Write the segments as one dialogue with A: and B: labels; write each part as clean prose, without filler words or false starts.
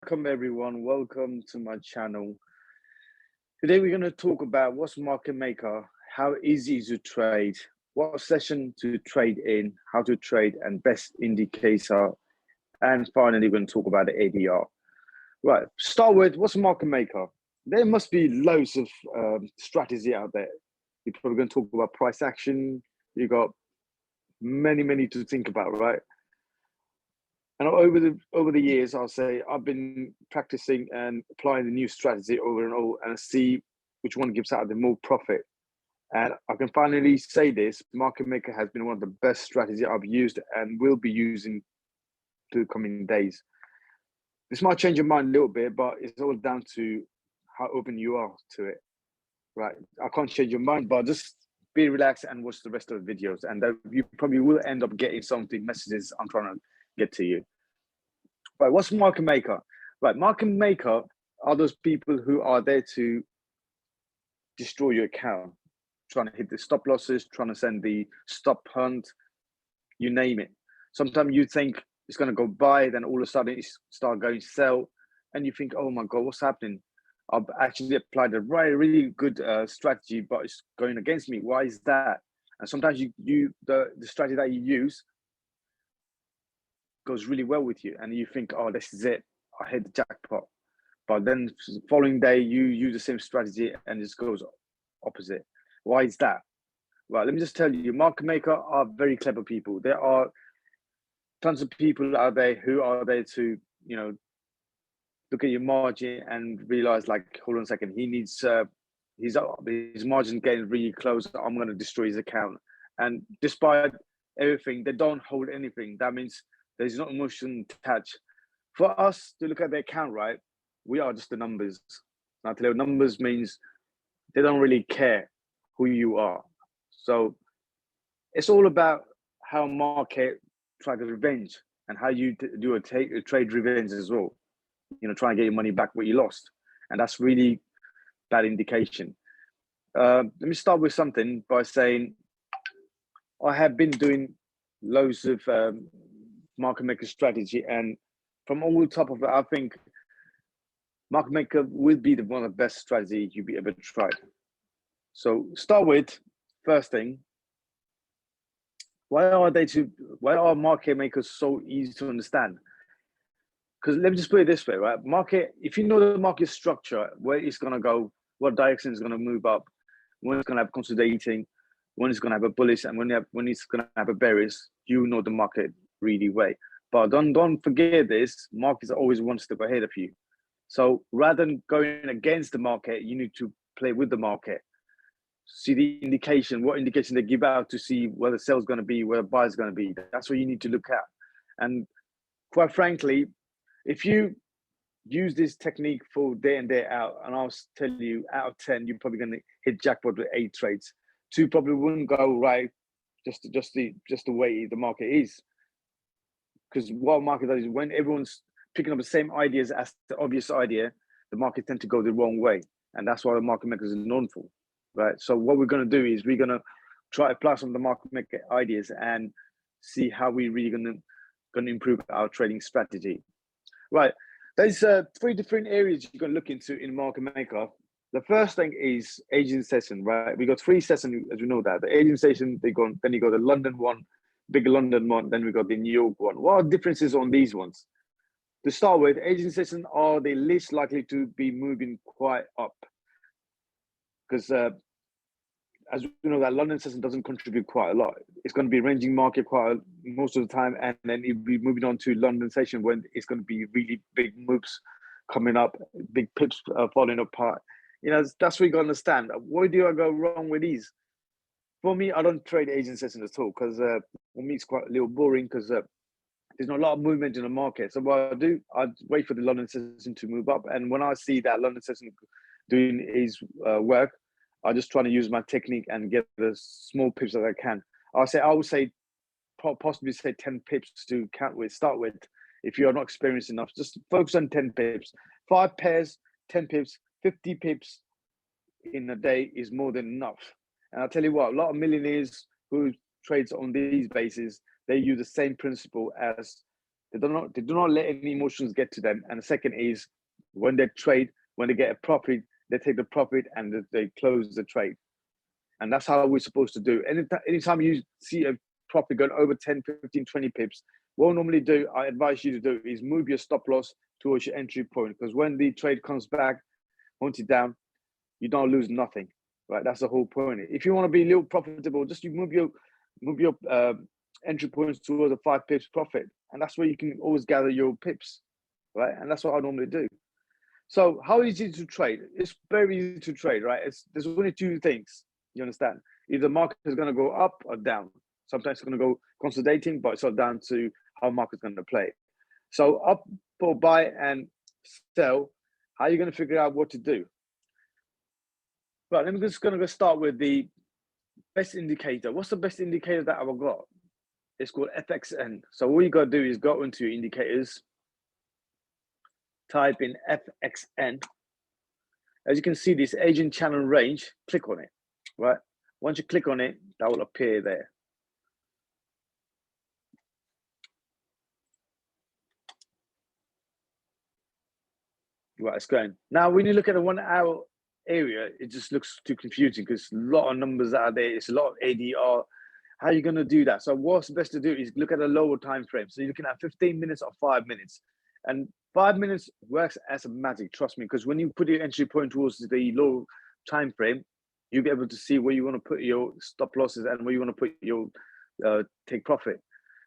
A: Welcome everyone. Welcome to my channel. Today we're going to talk about what's market maker, how easy is to trade, what session to trade in, how to trade, and best indicator. And finally, we're going to talk about the ADR. Right. Start with what's a market maker. There must be loads of strategy out there. You're probably going to talk about price action. You got many to think about, right? And over the years, I'll say I've been practicing and applying the new strategy over and over, and see which one gives out the more profit. And I can finally say this: market maker has been one of the best strategies I've used and will be using to the coming days. This might change your mind a little bit, but it's all down to how open you are to it, right? I can't change your mind, but just be relaxed and watch the rest of the videos, and you probably will end up getting some of the messages I'm trying to get to you. Right, what's market maker? Right, market maker are those people who are there to destroy your account, trying to hit the stop losses, trying to send the stop hunt, you name it. Sometimes you think it's going to go buy, then all of a sudden it start going sell, and you think, oh my God, what's happening? I've actually applied a really good strategy, but it's going against me. Why is that? And sometimes the strategy that you use goes really well with you, and you think, oh, this is it, I hit the jackpot. But then the following day you use the same strategy and it just goes opposite. Why is that? Well, let me just tell you, market maker are very clever people. There are tons of people out there who are there to, look at your margin and realize, like, hold on a second, he needs his margin getting really close, I'm going to destroy his account. And despite everything, they don't hold anything. That means there's no emotion attached. For us to look at the account, right, we are just the numbers. Now, tell you, numbers means they don't really care who you are. So it's all about how market try to revenge and how you do a trade revenge as well. Try and get your money back what you lost. And that's really bad indication. Let me start with something by saying I have been doing loads of market maker strategy, and from all top of it, I think market maker will be one of the best strategies you'll be ever tried. So start with first thing, why are market makers so easy to understand? Because let me just put it this way, right? Market, if you know the market structure, where it's going to go, what direction is going to move up, when it's going to have consolidating, when it's going to have a bullish, and when it's going to have a bearish, you know the market really well. But don't forget this: markets are always one step ahead of you. So rather than going against the market, you need to play with the market. See the indication, what indication they give out to see where the sell is going to be, where the buy is going to be. That's what you need to look at. And quite frankly, if you use this technique for day in, day out, and I'll tell you, out of 10, you're probably going to hit jackpot with 8 trades. 2 probably wouldn't go right, just the way the market is. Because what market does is, when everyone's picking up the same ideas as the obvious idea, the market tend to go the wrong way. And that's why the market makers are known for, right? So what we're going to do is we're going to try to apply some of the market maker ideas and see how we really going to improve our trading strategy. Right, there's 3 different areas you're going to look into in market maker. The first thing is agent session, right? We got 3 sessions, as we know that. The agent session, then you got the London one, big London one, then we got the New York one. What are the differences on these ones? To start with, agent sessions are the least likely to be moving quite up, because as we know, that London session doesn't contribute quite a lot. It's going to be ranging market most of the time, and then it'll be moving on to London session when it's going to be really big moves coming up, big pips falling apart. That's what you got to understand. Why do I go wrong with these? For me, I don't trade agent sessions at all, because for me it's quite a little boring, because there's not a lot of movement in the market. So what I do, I wait for the London session to move up, and when I see that London session doing his work, I just try to use my technique and get the small pips that I can. I would say possibly say 10 pips to start with. If you're not experienced enough, just focus on 10 pips. 5 pairs, 10 pips, 50 pips in a day is more than enough. And I'll tell you what, a lot of millionaires who trades on these bases, they use the same principle as They do not let any emotions get to them. And the second is when they trade, when they get a profit, they take the profit and they close the trade. And that's how we're supposed to do. Anytime you see a profit going over 10, 15, 20 pips, what I normally do, I advise you to do is move your stop loss towards your entry point. Because when the trade comes back, once it down, you don't lose nothing, right? That's the whole point. If you want to be a little profitable, just you move your entry points towards a 5 pips profit. And that's where you can always gather your pips, right? And that's what I normally do. So how easy to trade? It's very easy to trade, right? There's only two things, you understand? Either the market is going to go up or down. Sometimes it's going to go consolidating, but it's all down to how market's going to play. So up or buy and sell, how are you going to figure out what to do? Right, I'm just going to start with the best indicator. What's the best indicator that I've got? It's called FXN. So all you got to do is go into your indicators, type in FXN. As you can see, this Asian channel range, click on it, right? Once you click on it, that will appear there. Right, it's going. Now, when you look at the 1 hour area, it just looks too confusing because a lot of numbers out there. It's a lot of ADR. How are you going to do that? So what's best to do is look at a lower time frame. So you're looking at 15 minutes or 5 minutes. And 5 minutes works as a magic, trust me, because when you put your entry point towards the low time frame, you'll be able to see where you want to put your stop losses and where you want to put your take profit.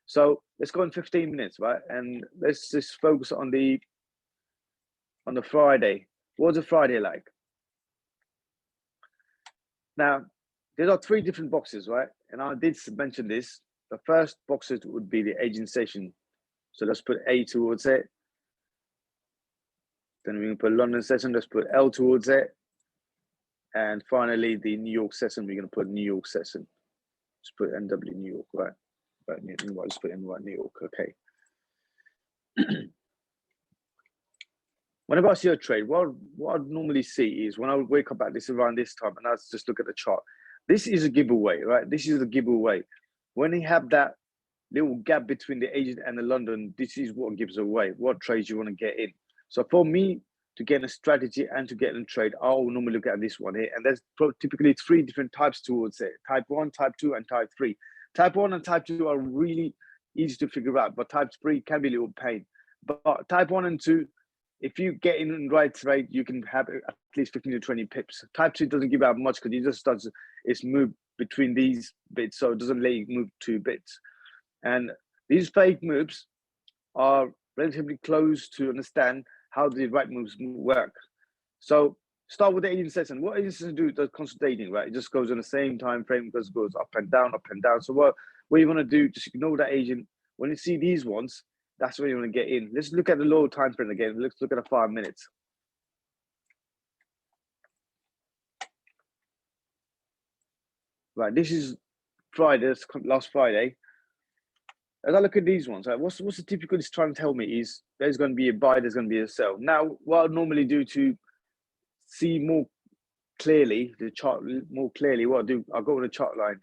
A: So let's go in 15 minutes, right? And let's just focus on the Friday. What's a Friday like? Now, there are 3 different boxes, right? And I did mention this. The first boxes would be the Asian session. So let's put A towards it. Then we can put London session. Let's put L towards it. And finally, the New York session, we're going to put New York session. Let's put NW New York, right? Let's put NY New York, okay. Whenever I see a trade, what I normally see is when I would wake up at this around this time and I just look at the chart. This is a giveaway, right? This is a giveaway. When you have that little gap between the Asian and the London, this is what gives away, what trades you want to get in. So for me to get a strategy and to get in a trade, I'll normally look at this one here. And there's typically 3 different types towards it. Type 1, type 2, and type 3. Type 1 and type 2 are really easy to figure out, but type 3 can be a little pain. But type 1 and 2, if you get in the right trade, you can have at least 15 to 20 pips. Type 2 doesn't give out much because it just does its move between these bits, so it doesn't let you move 2 bits. And these fake moves are relatively close to understand how the right moves work. So start with the Asian session. What Asian session do does consolidating, right? It just goes on the same time frame, because it goes up and down, up and down. So what you want to do, just ignore that Asian. When you see these ones, that's where you want to get in. Let's look at the lower time frame again. Let's look at the 5 minutes. Right, this is Friday, last Friday. As I look at these ones, right, what's the typical it's trying to tell me is there's going to be a buy, there's going to be a sell. Now, what I normally do to see more clearly, the chart more clearly, what I do, I'll go on the chart line.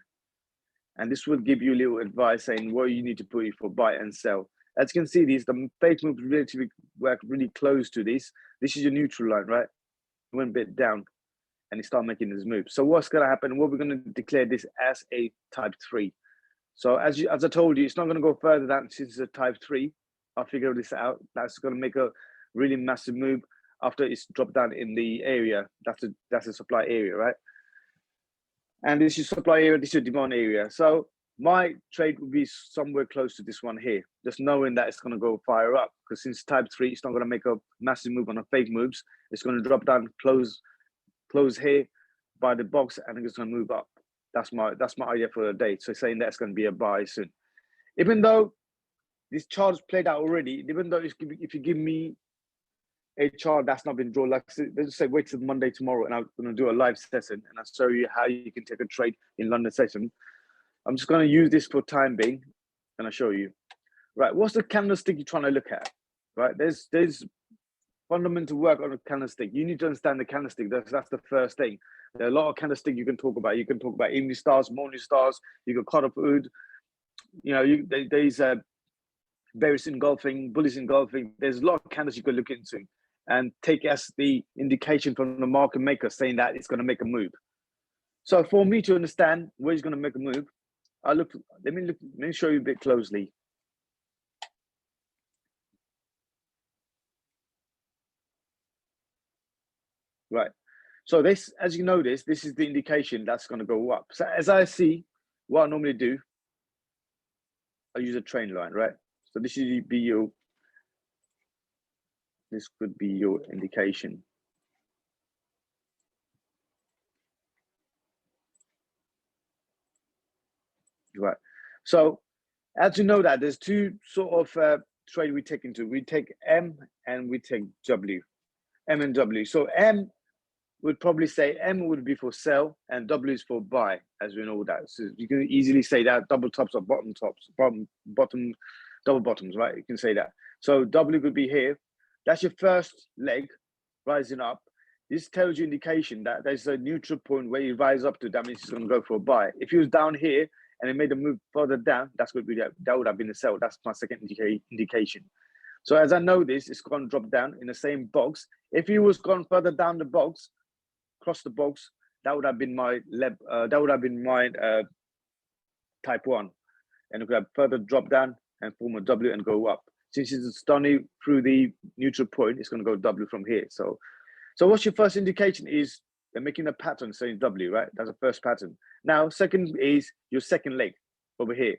A: And this will give you a little advice saying what you need to put for buy and sell. As you can see, the fake moves relatively work really close to this. This is your neutral line, right? It went a bit down and it started making this move. So what's going to happen? Well, we're going to declare this as a type 3. So as I told you, it's not going to go further than since it's a type 3. I'll figure this out. That's going to make a really massive move after it's dropped down in the area. That's a supply area, right? And this is supply area, this is demand area. So my trade would be somewhere close to this one here, just knowing that it's going to go fire up, because since type 3, it's not going to make a massive move on the fake moves. It's going to drop down, close here by the box, and it's going to move up. That's my idea for the day. So saying that's going to be a buy soon. Even though this chart's played out already, even though if you give me a chart that's not been drawn, like let's say wait till Monday tomorrow, and I'm going to do a live session and I'll show you how you can take a trade in London session. I'm just going to use this for time being, and I'll show you. Right, what's the candlestick you're trying to look at? Right, there's fundamental work on a candlestick. You need to understand the candlestick. That's the first thing. There are a lot of candlestick you can talk about. You can talk about evening stars, morning stars. You can cut up wood. You know, there's bearish engulfing, bullish engulfing. There's a lot of candles you could look into and take as the indication from the market maker saying that it's going to make a move. So for me to understand where he's going to make a move, let me show you a bit closely. Right. So this, as you notice, this is the indication that's going to go up. So as I see, what I normally do, I use a trend line, right? So this should be your, this could be your indication. Right. So as you know that there's two sort of trade we take into. We take M and we take W, M and W. So M would probably say M would be for sell and W is for buy, as we know that. So you can easily say that double tops or bottom tops, bottom, double bottoms, right? You can say that. So W could be here. That's your first leg rising up. This tells you indication that there's a neutral point where you rise up to. That means it's going to go for a buy. If it was down here and it made a move further down, that would have been a sell. That's my second indication. So as I know this, it's going to drop down in the same box. If it was gone further down the box, across the box, that would have been my type 1, and it could have further drop down and form a W and go up. Since it's done through the neutral point, it's going to go W from here. So what's your first indication is they're making a pattern saying W, right? That's the first pattern. Now, second is your second leg over here.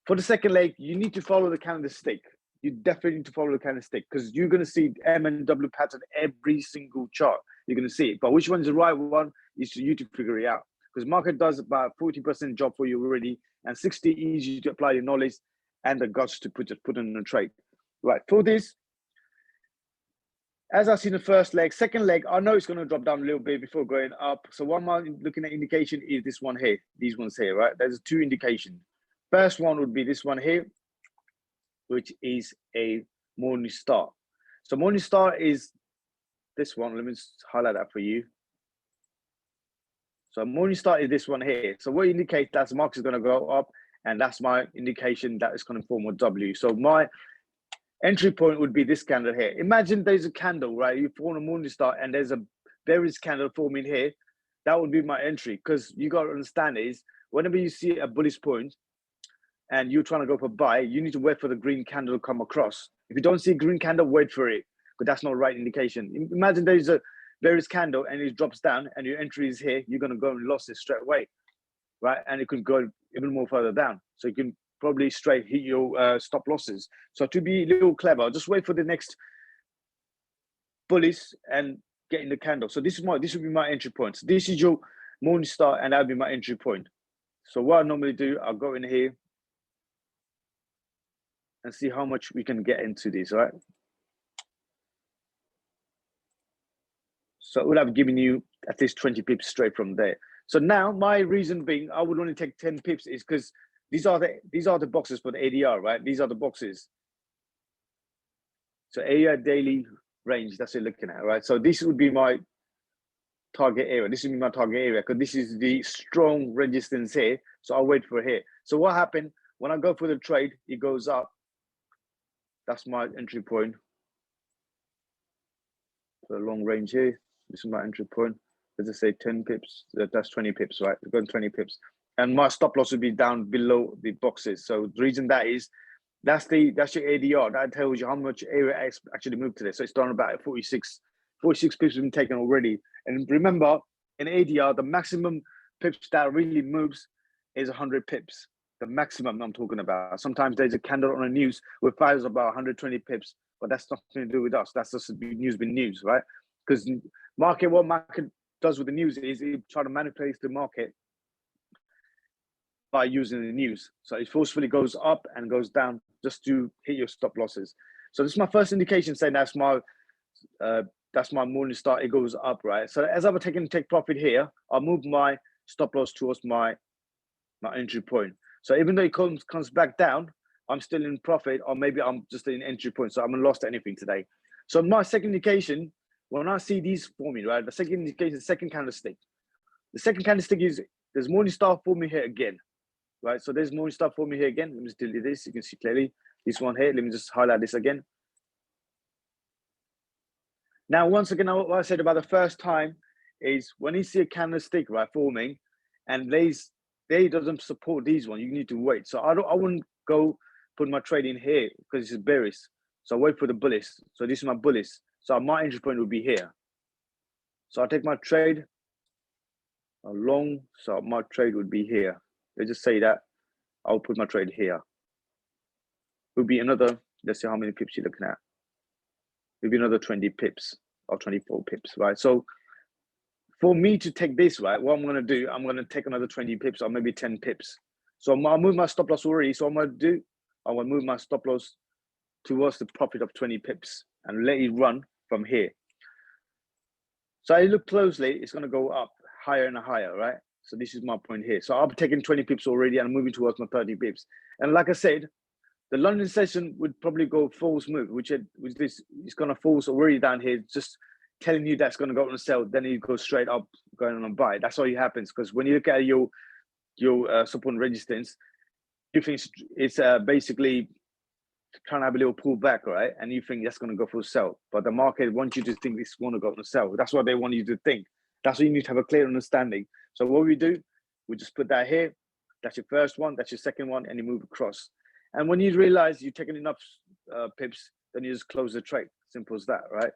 A: For the second leg, you need to follow the candlestick. You definitely need to follow the candlestick because you're going to see M and W pattern every single chart. You're going to see it. But which one's the right one is for you to figure it out. Because market does about 40% job for you already, and 60 easy to apply your knowledge and the guts to put in a trade. Right, for this, as I see the first leg, second leg, I know it's going to drop down a little bit before going up. So one I'm looking at indication is this one here, these ones here, right? There's two indications. First one would be this one here, which is a morning star. So morning star is this one. Let me just highlight that for you. So morning star is this one here. So what indicates that the market is going to go up, and that's my indication that it's going to form a W. So my entry point would be this candle here. Imagine there's a candle, right? You form a morning star and there's a bearish candle forming here. That would be my entry, because you got to understand is whenever you see a bullish point and you're trying to go for buy, you need to wait for the green candle to come across. If you don't see a green candle, wait for it, but that's not the right indication. Imagine there's a bearish candle and it drops down and your entry is here, you're going to go and lose it straight away, right? And it could go even more further down. So you can probably straight hit your stop losses. So to be a little clever, just wait for the next bullish and get in the candle. So this would be my entry point. So this is your morning star and that'll be my entry point. So what I normally do, I'll go in here and see how much we can get into this, right? So it would have given you at least 20 pips straight from there. So now my reason being I would only take 10 pips is because these are the boxes for the ADR, right? These are the boxes. So ADR daily range, that's what you're looking at, right? So this would be my target area. This would be my target area because this is the strong resistance here. So I'll wait for it here. So what happened when I go for the trade, it goes up. That's my entry point. For the long range here, this is my entry point. Let's just say 10 pips. That's 20 pips, right? We're going 20 pips. And my stop loss would be down below the boxes. So the reason that is, that's your ADR. That tells you how much area actually moved today. So it's down about 46 pips have been taken already. And remember, in ADR, the maximum pips that really moves is 100 pips. The maximum I'm talking about. Sometimes there's a candle on the news with fires about 120 pips, but that's nothing to do with us. That's just news being news, right? Because what market does with the news is it try to manipulate the market by using the news. So it forcefully goes up and goes down just to hit your stop losses. So this is my first indication saying that's my morning star. It goes up, right? So as I'm take profit here, I'll move my stop loss towards my entry point. So even though it comes back down, I'm still in profit, or maybe I'm just in entry point. So I haven't lost anything today. So my second indication, when I see these forming, right? The second indication, second candlestick. The second candlestick is there's morning star forming here again, right? So there's morning star forming here again. Let me just delete this. You can see clearly. This one here, let me just highlight this again. Now, once again, what I said about the first time is when you see a candlestick, right, forming, and they doesn't support these ones, you need to wait. So I wouldn't go put my trade in here because it's bearish. So I wait for the bullish. So this is my bullish. So my entry point will be here. So I'll take my trade along. So my trade would be here. Let's just say that I'll put my trade here. It would be another, let's see how many pips you're looking at. It would be another 20 pips or 24 pips, right? So for me to take this, right, what I'm going to do, I'm going to take another 20 pips or maybe 10 pips. So I'll move my stop loss already. So I'm going to do, I will move my stop loss towards the profit of 20 pips and let it run from here. So I look closely, it's going to go up higher and higher, right? So this is my point here. So I'll be taking 20 pips already and moving towards my 30 pips. And like I said, the London session would probably go false move, which this is going to false already down here, just telling you that's going to go on sell. Then it goes straight up, going on a buy. That's all happens, because when you look at your support and resistance, you think it's basically trying to have a little pullback, right? And you think that's going to go for a sell, but the market wants you to think this is going to go on a sell. That's what they want you to think. That's what you need to have a clear understanding. So what we do, we just put that here. That's your first one. That's your second one, and you move across. And when you realize you're taking enough pips, then you just close the trade. Simple as that, right?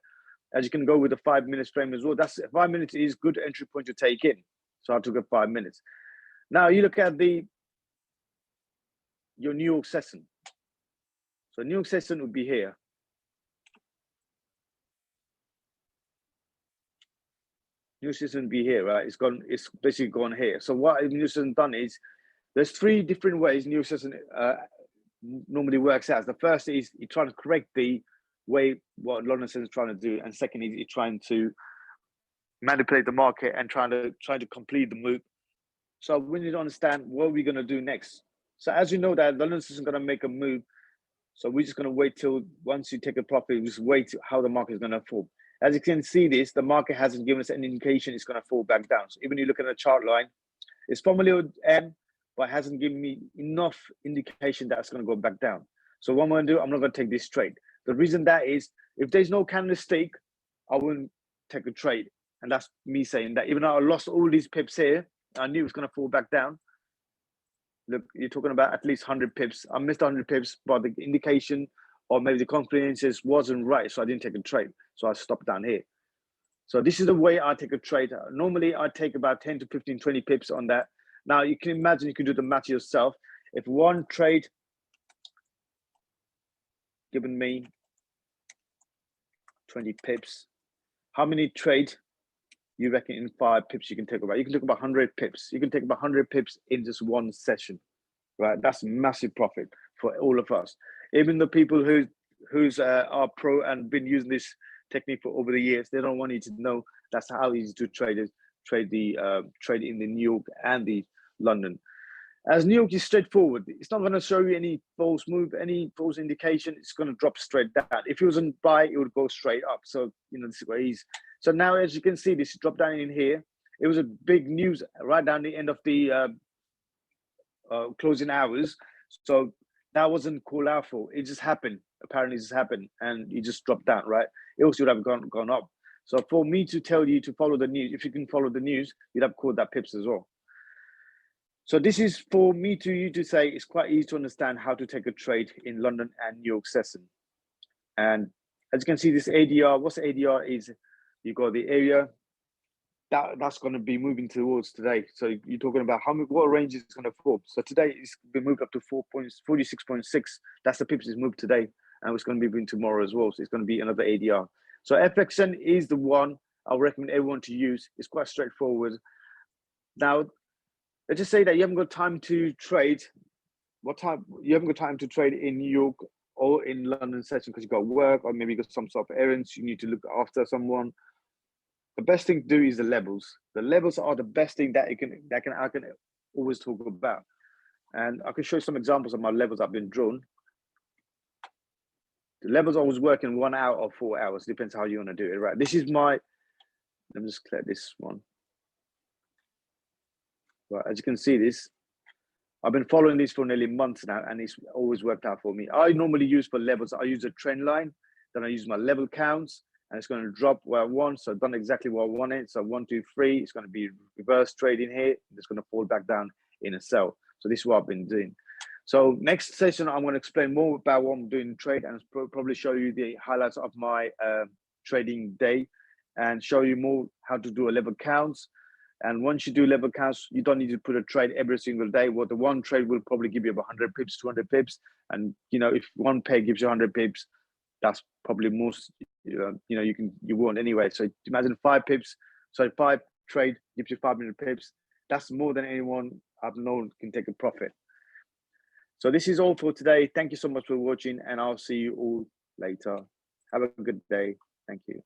A: As you can go with the 5 minutes frame as well. That's 5 minutes is good entry point to take in. So I took a 5 minutes. Now you look at your New York session. So New York session would be here. New session would be here, right? It's basically gone here. So what New session done is there's 3 different ways New session normally works out. The first is you're trying to correct the way what London session is trying to do, and second is you're trying to manipulate the market and trying to complete the move. So we need to understand what we're going to do next. So as you know that London session is going to make a move. So we're just going to wait till once you take a profit, just wait how the market is going to fall. As you can see this, the market hasn't given us an indication it's going to fall back down. So even you look at the chart line, it's formally M, but hasn't given me enough indication that it's going to go back down. So what I'm going to do, I'm not going to take this trade. The reason that is, if there's no candlestick, I wouldn't take a trade. And that's me saying that even though I lost all these pips here, I knew it was going to fall back down. Look, you're talking about at least 100 pips. I missed 100 pips, but the indication or maybe the confluences wasn't right, so I didn't take a trade. So I stopped down here. So this is the way I take a trade. Normally, I take about 10 to 15, 20 pips on that. Now, you can imagine you can do the math yourself. If one trade given me 20 pips, how many trades you reckon in 5 pips you can take about? You can take about 100 pips. You can take about 100 pips in just one session, right? That's massive profit for all of us. Even the people who's are pro and been using this technique for over the years, they don't want you to know that's how easy to trade in the New York and the London. As New York is straightforward, it's not going to show you any false move, any false indication. It's going to drop straight down. If it wasn't buy, it would go straight up. So this is where he's. So now, as you can see, this drop down in here. It was a big news right down the end of the closing hours. So that wasn't called out for. It just happened. Apparently, it just happened, and it just dropped down. Right? It also would have gone up. So for me to tell you to follow the news, if you can follow the news, you'd have called that pips as well. So this is for me to you to say it's quite easy to understand how to take a trade in London and New York session. And as you can see, this ADR, what's ADR is, you got the area that's going to be moving towards today. So you're talking about what range is going to form. So today it's been moved up to 46.6. That's the pips it's moved today, and it's going to be moving tomorrow as well. So it's going to be another ADR. So FXN is the one I recommend everyone to use. It's quite straightforward. Now, let's just say that you haven't got time to trade. You haven't got time to trade in New York or in London session because you've got work or maybe you got some sort of errands. You need to look after someone. The best thing to do is the levels. The levels are the best thing that I can always talk about. And I can show you some examples of my levels I've been drawn. The levels always work in 1 hour or 4 hours. Depends how you want to do it, right? This is let me just clear this one. Right, as you can see this, I've been following this for nearly months now, and it's always worked out for me. I normally use for levels, I use a trend line, then I use my level counts, and it's going to drop where I want. So I've done exactly what I wanted. So 1, 2, 3, it's going to be reverse trading here. It's going to fall back down in a sell. So this is what I've been doing. So next session, I'm going to explain more about what I'm doing in trade, and probably show you the highlights of my trading day, and show you more how to do a level counts. And once you do level counts, you don't need to put a trade every single day. Well, the one trade will probably give you about 100 pips, 200 pips. And, you know, if one pair gives you 100 pips, that's probably most, you won't anyway. So imagine 5 pips. So 5 trade gives you 500 pips. That's more than anyone I've known can take a profit. So this is all for today. Thank you so much for watching, and I'll see you all later. Have a good day. Thank you.